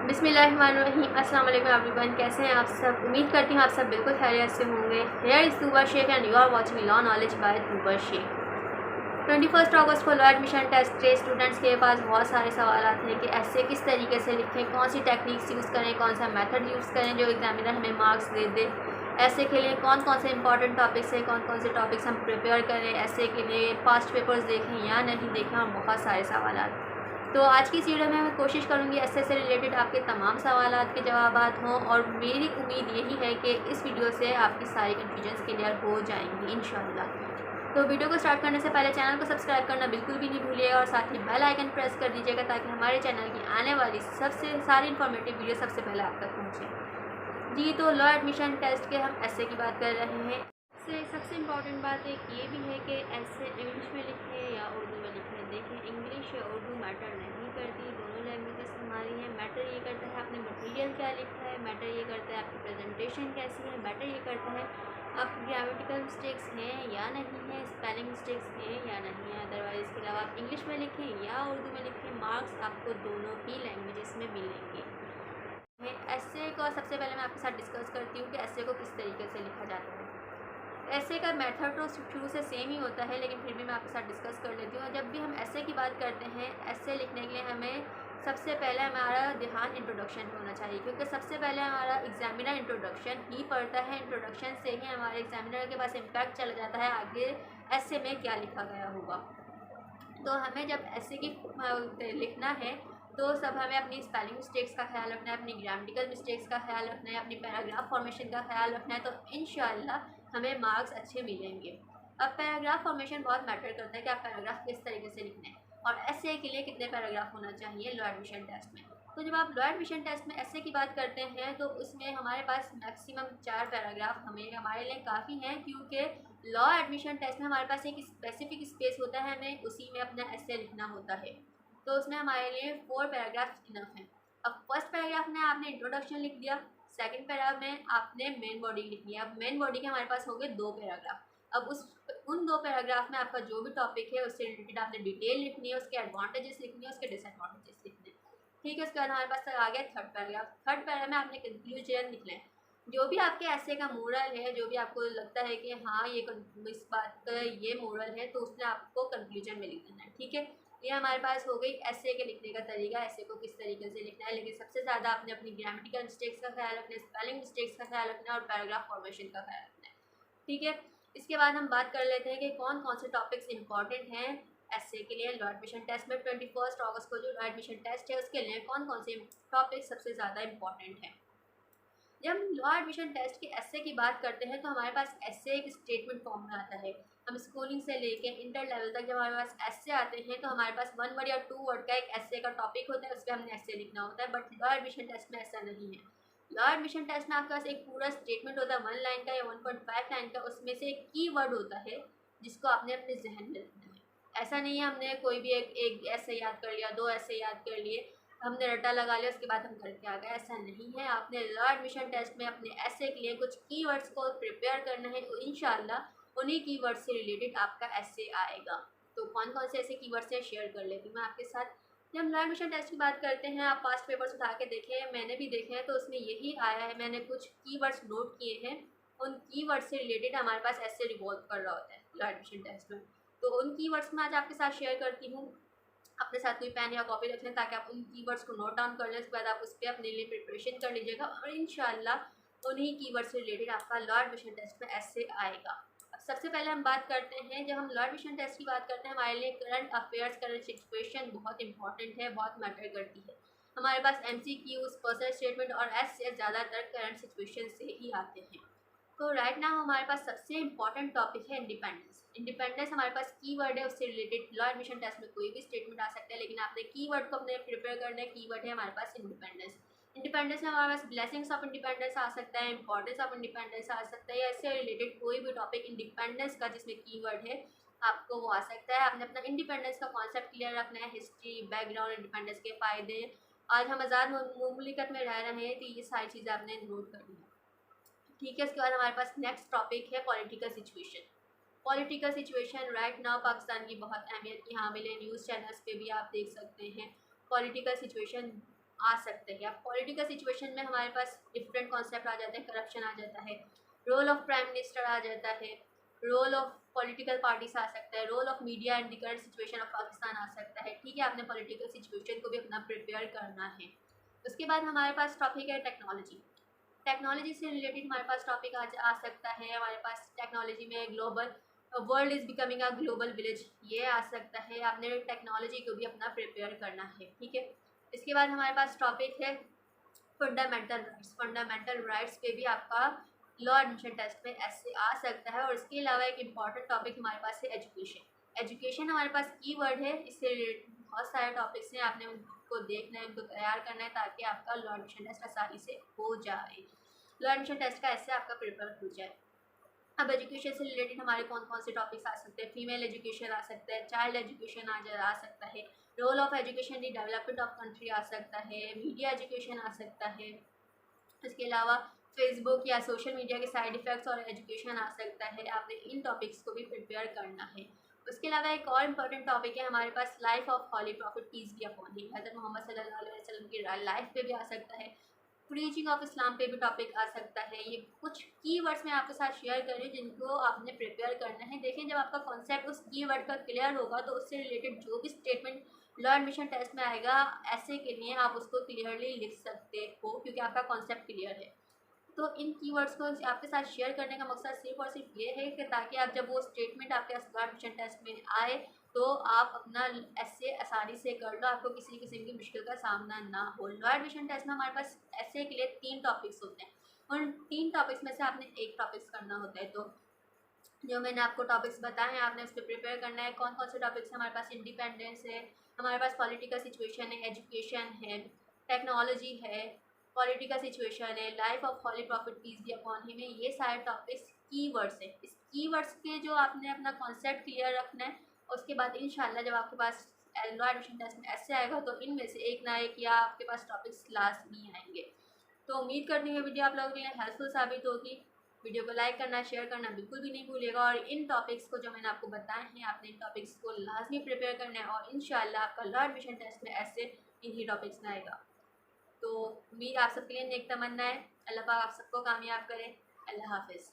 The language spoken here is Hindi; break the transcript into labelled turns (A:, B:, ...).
A: बिस्मिल्लाहिर्रहमानिर्रहीम। अस्सलाम वालेकुम एवरीवन, कैसे हैं आप सब। उम्मीद करती हूँ आप सब बिल्कुल खैरियत से होंगे। Here is Tuba Shaikh and you are watching law knowledge by Tuba Shaikh. 21 अगस्त को लॉ एडमिशन टेस्ट के स्टूडेंट्स के पास बहुत सारे सवाल आते हैं कि ऐसे किस तरीके से लिखें, कौन सी टेक्निक्स यूज़ करें, कौन सा मेथड यूज़ करें जो एग्जामिनर हमें मार्क्स दे दे। ऐसे के लिए कौन कौन से इंपॉर्टेंट टॉपिक्स हैं, कौन कौन से टॉपिक्स हम प्रिपेयर करें, ऐसे के लिए पास्ट पेपर्स देखें या नहीं देखें, और बहुत सारे सवाल। तो आज की इस वीडियो में मैं कोशिश करूंगी एसए से रिलेटेड आपके तमाम सवालात के जवाबात हों, और मेरी उम्मीद यही है कि इस वीडियो से आपकी सारी कन्फ्यूजन्स क्लियर हो जाएंगी इंशाल्लाह। तो वीडियो को स्टार्ट करने से पहले चैनल को सब्सक्राइब करना बिल्कुल भी नहीं भूलिएगा, और साथ ही बेल आइकन प्रेस कर दीजिएगा ताकि हमारे चैनल की आने वाली सबसे सारी इन्फॉर्मेटिव वीडियो सबसे पहले आप तक पहुँचे। जी, तो लॉ एडमिशन टेस्ट के हम एसए की बात कर रहे हैं। से सबसे इम्पॉर्टेंट बात एक ये भी है कि एसए इंग्लिश में लिखें या उर्दू में लिखें। देखें, इंग्लिश या उर्दू मैटर नहीं करती, दोनों लैंग्वेजेस हमारी हैं। मैटर ये करता है आपने मटेरियल क्या लिखा है, मैटर ये करता है आपकी प्रेजेंटेशन कैसी है, मैटर ये करता है आप ग्रामेटिकल मिस्टेक्स हैं या नहीं हैं, स्पेलिंग मिस्टेक्स हैं या नहीं है। अदरवाइज़ इसके अलावा आप इंग्लिश में लिखें या उर्दू में लिखें, मार्क्स आपको दोनों ही लैंग्वेजेस में मिलेंगे। एसए को सबसे पहले मैं आपके साथ डिस्कस करती हूँ कि एसए को किस तरीके से लिखा जाता है। एसए का मेथड तो शुरू से सेम ही होता है, लेकिन फिर भी मैं आपके साथ डिस्कस कर लेती हूँ। जब भी हम एसए की बात करते हैं, एसए लिखने के लिए हमें सबसे पहले हमारा ध्यान इंट्रोडक्शन पे होना चाहिए, क्योंकि सबसे पहले हमारा एग्जामिनर इंट्रोडक्शन ही पढ़ता है। इंट्रोडक्शन से ही हमारे एग्जामिनर के पास इम्पैक्ट चला जाता है आगे एसए में क्या लिखा गया होगा। तो हमें जब एसए की लिखना है तो सब हमें अपनी स्पेलिंग मिस्टेक्स का ख्याल रखना है, अपनी ग्रामेटिकल मिस्टेक्स का ख्याल रखना है, अपनी पैराग्राफ फॉर्मेशन का ख्याल रखना है, तो इंशाल्लाह हमें मार्क्स अच्छे मिलेंगे। अब पैराग्राफ फॉर्मेशन बहुत मैटर करता है कि आप पैराग्राफ किस तरीके से लिखना है, और एसए के लिए कितने पैराग्राफ होना चाहिए लॉ एडमिशन टेस्ट में। तो जब आप लॉ एडमिशन टेस्ट में एसए की बात करते हैं तो उसमें हमारे पास मैक्सिमम 4 पैराग्राफ हमारे लिए काफ़ी हैं, क्योंकि लॉ एडमिशन टेस्ट में हमारे पास एक स्पेसिफिक स्पेस होता है, हमें उसी में अपना एसए लिखना होता है। तो उसमें हमारे लिए 4 पैराग्राफ इनफ हैं। अब फर्स्ट पैराग्राफ में आपने इंट्रोडक्शन लिख दिया, सेकंड पैराग्राफ में आपने मेन बॉडी लिखनी है। अब मेन बॉडी के हमारे पास हो गए 2 पैराग्राफ। अब उन 2 पैराग्राफ में आपका जो भी टॉपिक है उससे रिलेटेड आपने डिटेल लिखनी है, उसके एडवांटेजेस लिखनी है, उसके डिसएडवांटेजेस लिखने हैं। ठीक है, उसके बाद हमारे पास आ गया थर्ड पैराग्राफ। थर्ड पैराग्राफ में आपने कंक्लूजन लिखना है, जो भी आपके एसे का मोरल है, जो भी आपको लगता है कि हाँ ये इस बात का ये मोरल है, तो उसमें आपको कंक्लूजन में लिख देना है। ठीक है, ये हमारे पास हो गई एसए के लिखने का तरीका, एसए को किस तरीके से लिखना है। लेकिन सबसे ज़्यादा आपने अपनी ग्रामेटिकल मिस्टेक्स का ख्याल रखना है, स्पेलिंग मिस्टेक्स का ख्याल रखना है, और पैराग्राफ फॉर्मेशन का ख्याल रखना है। ठीक है, इसके बाद हम बात कर लेते हैं कि कौन कौन से टॉपिक्स इंपॉर्टेंट हैं एसए के लिए लॉ एडमिशन टेस्ट में। 21 अगस्त को जो लॉ एडमिशन टेस्ट है उसके लिए कौन कौन से टॉपिक सबसे ज़्यादा इंपॉर्टेंट हैं। जब हम लॉ एडमिशन टेस्ट के एसए की बात करते हैं तो हमारे पास एसए एक स्टेटमेंट फॉर्म में आता है। हम स्कूलिंग से लेके इंटर लेवल तक जब हमारे पास एसए आते हैं तो हमारे पास 1 वर्ड या 2 वर्ड का एक एसए का टॉपिक होता है, उस पर हमने एसए लिखना होता है। बट लॉ एडमिशन टेस्ट में ऐसा नहीं है। लॉ एडमिशन टेस्ट में आपके पास एक पूरा स्टेटमेंट होता है 1 लाइन का या 1.5 लाइन का, उसमें से एक की वर्ड होता है जिसको आपने अपने जहन में रखना है। ऐसा नहीं है हमने कोई भी एक ऐसे याद कर लिया, 2 ऐसे याद कर लिए, हमने रट्टा लगा लिया, उसके बाद हम करके आ गए, ऐसा नहीं है। आपने लॉ एडमिशन टेस्ट में अपने एसए के लिए कुछ कीवर्ड्स को प्रिपेयर करना है, तो इंशाल्लाह उन्हीं कीवर्ड्स से रिलेटेड आपका एसए आएगा। तो कौन कौन से ऐसे कीवर्ड्स हैं शेयर कर लेती हूँ मैं आपके साथ। जब हम लॉ एडमिशन टेस्ट की बात करते हैं, आप पास्ट पेपर्स उठा के देखें, मैंने भी देखे हैं, तो उसमें यही आया है। मैंने कुछ कीवर्ड्स नोट किए हैं, उन कीवर्ड्स से रिलेटेड हमारे पास एसए रिवॉल्व कर रहा होता है लॉ एडमिशन टेस्ट में। तो उन कीवर्ड्स में आज आपके साथ शेयर करती हूँ। अपने साथ कोई पेन या कॉपी रख लें ताकि आप उन कीवर्ड्स को नोट डाउन कर लें, उसके बाद आप उस पर अपने लिए प्रिपरेशन कर लीजिएगा, और इंशाल्लाह उन्हीं कीवर्ड्स से रिलेटेड आपका लॉ एडमिशन टेस्ट में ऐसे आएगा। अब सबसे पहले हम बात करते हैं, जब हम लॉ एडमिशन टेस्ट की बात करते हैं, हमारे लिए करंट अफेयर्स, करंट सिचुएशन बहुत इंपॉर्टेंट है, बहुत मैटर करती है। हमारे पास MCQs, पर्सनल स्टेटमेंट और एसए ज़्यादातर करंट सिचुएशन से ही आते हैं। तो राइट नाउ हमारे पास सबसे इंपॉर्टेंट टॉपिक है इंडिपेंडेंस। इंडिपेंडेंस हमारे पास कीवर्ड है, उससे रिलेटेड लॉ एडमिशन टेस्ट में कोई भी स्टेटमेंट आ सकता है, लेकिन आपने कीवर्ड को अपने प्रिपेयर करना है। कीवर्ड है हमारे पास इंडिपेंडेंस। इंडिपेंडेंस में हमारे पास ब्लेसिंग्स ऑफ इंडिपेंडेंस आ सकता है, इंपॉर्टेंस ऑफ इंडिपेंडेंस आ सकता है, या इससे रिलेटेड कोई भी टॉपिक इंडिपेंडेंस का जिसमें कीवर्ड है आपको वो आ सकता है। आपने अपना इंडिपेंडेंस का कॉन्सेप्ट क्लियर रखना है, हिस्ट्री, बैकग्राउंड, इंडिपेंडेंस के फ़ायदे, आज हम आज़ाद मुमलिकत में रह रहे हैं, तो ये सारी चीज़ें आपने नोट करनी है। ठीक है, उसके बाद हमारे पास नेक्स्ट टॉपिक है political situation. Political situation right now Pakistan की बहुत अहमियत की हामिल है, न्यूज़ चैनल्स पे भी आप देख सकते हैं। पॉलिटिकल सिचुएशन आ सकते हैं। अब पॉलिटिकल सिचुएशन में हमारे पास डिफरेंट कॉन्सेप्ट आ जाते हैं, करप्शन आ जाता है, रोल ऑफ प्राइम मिनिस्टर आ जाता है, रोल ऑफ पॉलिटिकल पार्टीज आ सकता है, role of media and the current situation of Pakistan आ सकता है। ठीक है, आपने पॉलिटिकल सिचुएशन को भी अपना प्रिपेयर करना है। उसके बाद हमारे पास टॉपिक है टेक्नोलॉजी। टेक्नोलॉजी से रिलेटेड हमारे पास टॉपिक आ सकता है। हमारे पास टेक्नोलॉजी में global world is becoming a global village, ये आ सकता है। आपने टेक्नोलॉजी को भी अपना प्रिपेयर करना है। ठीक है, इसके बाद हमारे पास टॉपिक है फंडामेंटल राइट्स। फंडामेंटल राइट्स पे भी आपका लॉ एडमिशन टेस्ट में ऐसे आ सकता है। और इसके अलावा एक इम्पॉर्टेंट टॉपिक हमारे पास है एजुकेशन। एजुकेशन हमारे पास कीवर्ड है, इससे रिलेटेड बहुत सारे टॉपिक्स हैं, आपने उनको देखना है, उनको तैयार करना है ताकि आपका लॉ एडमिशन टेस्ट आसानी से हो जाए। लॉ एडमिशन टेस्ट का ऐसे आपका प्रिपेयर हो जाए। अब एजुकेशन से रिलेटेड हमारे कौन कौन से टॉपिक्स आ सकते हैं? फीमेल एजुकेशन आ सकता है, चाइल्ड एजुकेशन आ सकता है, role of education in development of country आ सकता है, मीडिया एजुकेशन आ सकता है। इसके अलावा फेसबुक या सोशल मीडिया के साइड इफ़ेक्ट्स और एजुकेशन आ सकता है। आपने इन टॉपिक्स को भी प्रिपेयर करना है। उसके अलावा एक और इम्पॉर्टेंट टॉपिक है हमारे पास, life of holy prophet peace be upon him, हज़रत मोहम्मद सल्लल्लाहु अलैहि वसल्लम की लाइफ पे भी आ सकता है। प्रीचिंग ऑफ इस्लाम पे भी टॉपिक आ सकता है। ये कुछ कीवर्ड्स मैं आपके साथ शेयर कर रही हूँ जिनको आपने प्रिपेयर करना है। देखिए, जब आपका कॉन्सेप्ट उस कीवर्ड का क्लियर होगा तो उससे रिलेटेड जो भी स्टेटमेंट लॉ एडमिशन टेस्ट में आएगा, ऐसे के लिए आप उसको क्लियरली लिख सकते हो क्योंकि आपका कॉन्सेप्ट क्लियर है। तो इन कीवर्ड्स को आपके साथ शेयर करने का मकसद सिर्फ और सिर्फ ये है कि ताकि आप जब वो स्टेटमेंट आपके लॉ एडमिशन टेस्ट में आए तो आप अपना ऐसे आसानी से कर लो, आपको किसी किस्म की मुश्किल का सामना ना हो। लॉ एडमिशन टेस्ट में हमारे पास ऐसे के लिए 3 टॉपिक्स होते हैं। उन 3 टॉपिक्स में से आपने एक टॉपिक्स करना होता है। तो जो मैंने आपको टॉपिक्स बताए हैं, आपने उस पर प्रिपेयर करना है। कौन कौन से टॉपिक्स हमारे पास? इंडिपेंडेंस है, हमारे पास पॉलिटिकल सिचुएशन है, एजुकेशन है, टेक्नोलॉजी है, पॉलिटिकल सिचुएशन है, life of holy prophet peace be upon him है। ये सारे टॉपिक्स कीवर्ड्स हैं। इस कीवर्ड्स के जो आपने अपना कॉन्सेप्ट क्लियर रखना है, उसके बाद इंशाल्लाह जब आपके पास लॉ एडमिशन टेस्ट में ऐसे आएगा तो इनमें से एक ना एक या आपके पास टॉपिक्स लाजमी आएंगे। तो उम्मीद करती हूँ वीडियो आप लोगों के लिए हेल्पफुल साबित होगी। वीडियो को लाइक करना, शेयर करना बिल्कुल भी नहीं भूलिएगा। और इन टॉपिक्स को जो मैंने आपको बताए हैं, आपने इन टॉपिक्स को लाजमी प्रिपेयर करना है और इंशाल्लाह आपका लॉ एडमिशन टेस्ट में ऐसे इन्हीं टॉपिक्स में आएगा। तो उम्मीद आप सबके लिए नेक तमन्ना है। अल्लाह पाक आप सबको कामयाब करे। अल्लाह हाफिज़।